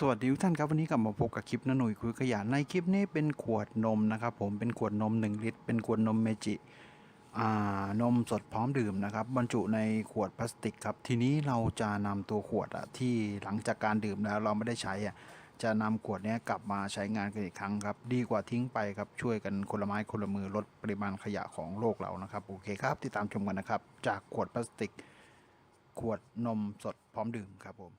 สวัสดีทุกท่านครับวันนี้กลับมาพบกับคลิปน้าหนุ่ยคุยขยะในคลิปนี้เป็นขวดนมนะครับผมเป็นขวดนม1ลิตรเป็นขวดนมเมจินมสดพร้อมดื่มนะครับบรรจุในขวดพลาสติกครับทีนี้เราจะนำตัวขวดที่หลังจากการดื่มแล้วเราไม่ได้ใช้จะนำขวดนี้กลับมาใช้งานกันอีกครั้งครับดีกว่าทิ้งไปครับช่วยกันคนละไม้คนละมือลดปริมาณขยะของโลกเรานะครับโอเคครับติดตามชมกันนะครับจากขวดพลาสติกขวดนมสดพร้อมดื่มครับผม